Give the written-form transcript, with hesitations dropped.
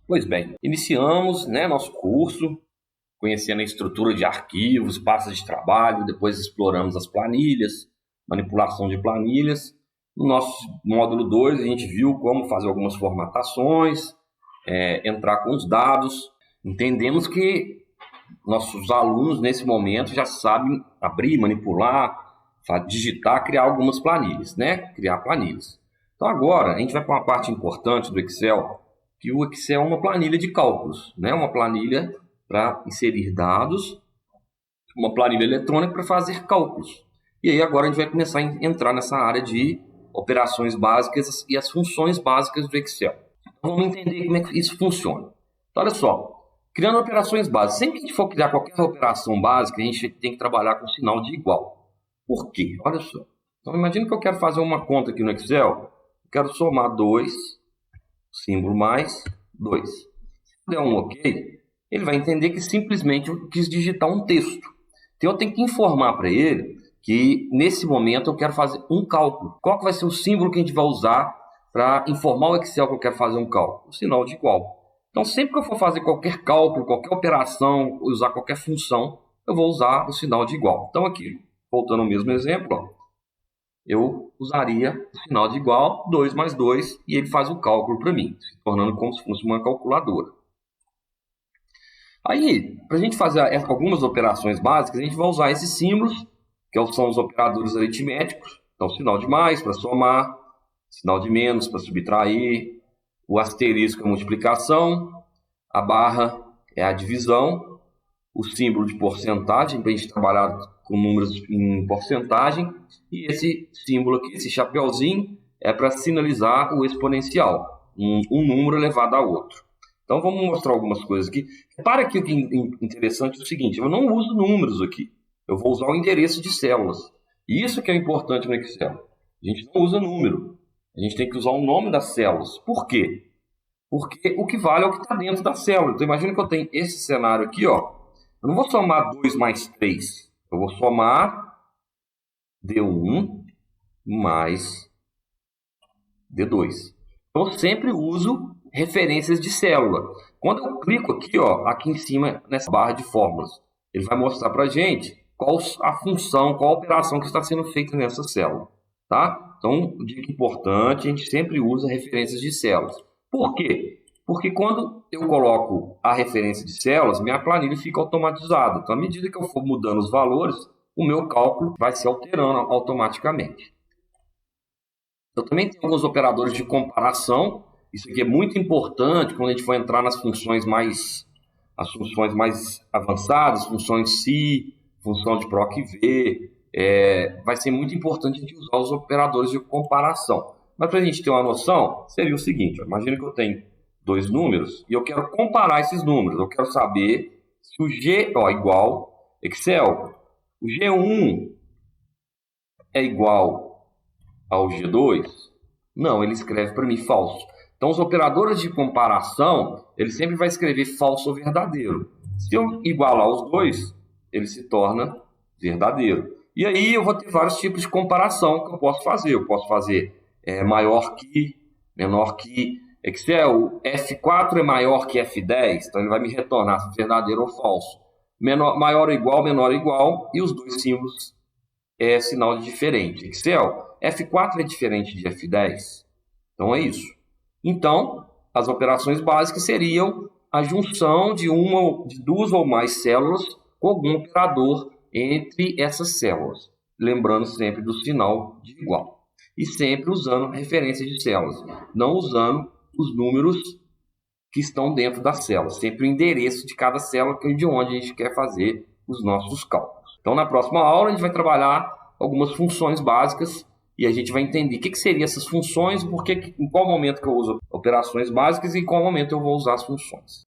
Pois bem, iniciamos nosso curso, conhecendo a estrutura de arquivos, pastas de trabalho, depois exploramos as planilhas, manipulação de planilhas. No nosso módulo 2, a gente viu como fazer algumas formatações, entrar com os dados. Entendemos que nossos alunos, nesse momento, já sabem abrir, manipular, digitar, criar algumas planilhas, Criar planilhas. Então, agora, a gente vai para uma parte importante do Excel, que o Excel é uma planilha de cálculos, Uma planilha para inserir dados, uma planilha eletrônica para fazer cálculos. E aí agora a gente vai começar a entrar nessa área de operações básicas e as funções básicas do Excel. Então, vamos entender como é que isso funciona. Então, olha só, criando operações básicas. Sempre que a gente for criar qualquer operação básica, a gente tem que trabalhar com sinal de igual. Por quê? Olha só. Então, imagina que eu quero fazer uma conta aqui no Excel. Eu quero somar 2, símbolo mais 2. Se der um OK, ele vai entender que simplesmente eu quis digitar um texto. Então, eu tenho que informar para ele que, nesse momento, eu quero fazer um cálculo. Qual que vai ser o símbolo que a gente vai usar para informar o Excel que eu quero fazer um cálculo? O sinal de igual. Então, sempre que eu for fazer qualquer cálculo, qualquer operação, usar qualquer função, eu vou usar o sinal de igual. Então, aqui, voltando ao mesmo exemplo, eu usaria o sinal de igual, 2 mais 2, e ele faz o cálculo para mim, se tornando como se fosse uma calculadora. Aí, para a gente fazer algumas operações básicas, a gente vai usar esses símbolos, que são os operadores aritméticos. Então, sinal de mais para somar, sinal de menos para subtrair, o asterisco é a multiplicação, a barra é a divisão, o símbolo de porcentagem, para a gente trabalhar com números em porcentagem, e esse símbolo aqui, esse chapeuzinho, é para sinalizar o exponencial, um número elevado a outro. Então, vamos mostrar algumas coisas aqui. Para que o que é interessante é o seguinte, eu não uso números aqui, eu vou usar o endereço de células. E isso que é importante no Excel. A gente não usa número, a gente tem que usar o nome das células. Por quê? Porque o que vale é o que está dentro da célula. Então, imagina que eu tenho esse cenário aqui, Eu não vou somar 2 mais 3, eu vou somar D1 mais D2. Então, eu sempre uso referências de célula. Quando eu clico aqui, aqui em cima, nessa barra de fórmulas, ele vai mostrar para a gente qual a função, qual a operação que está sendo feita nessa célula. Tá? Então, dica importante, a gente sempre usa referências de células. Por quê? Porque quando eu coloco a referência de células, minha planilha fica automatizada. Então, à medida que eu for mudando os valores, o meu cálculo vai se alterando automaticamente. Eu também tenho alguns operadores de comparação. Isso aqui é muito importante quando a gente for entrar nas funções mais avançadas, funções SI, função de PROC-V. Vai ser muito importante a gente usar os operadores de comparação. Mas para a gente ter uma noção, seria o seguinte, imagina que eu tenho 2 números e eu quero comparar esses números. Eu quero saber se o G igual, Excel, o G1 é igual ao G2? Não, ele escreve para mim falso. Então, os operadores de comparação, ele sempre vai escrever falso ou verdadeiro. Se eu igualar os dois, ele se torna verdadeiro. E aí eu vou ter vários tipos de comparação que eu posso fazer. Eu posso fazer maior que, menor que. Excel, F4 é maior que F10, então ele vai me retornar se verdadeiro ou falso. Maior ou igual, menor ou igual, e os dois símbolos é sinal de diferente. Excel, F4 é diferente de F10, então é isso. Então, as operações básicas seriam a junção de 2 ou mais células com algum operador entre essas células, lembrando sempre do sinal de igual. E sempre usando referência de células, não usando os números que estão dentro da célula, sempre o endereço de cada célula, que é de onde a gente quer fazer os nossos cálculos. Então, na próxima aula, a gente vai trabalhar algumas funções básicas e a gente vai entender o que seriam essas funções, em qual momento que eu uso operações básicas e em qual momento eu vou usar as funções.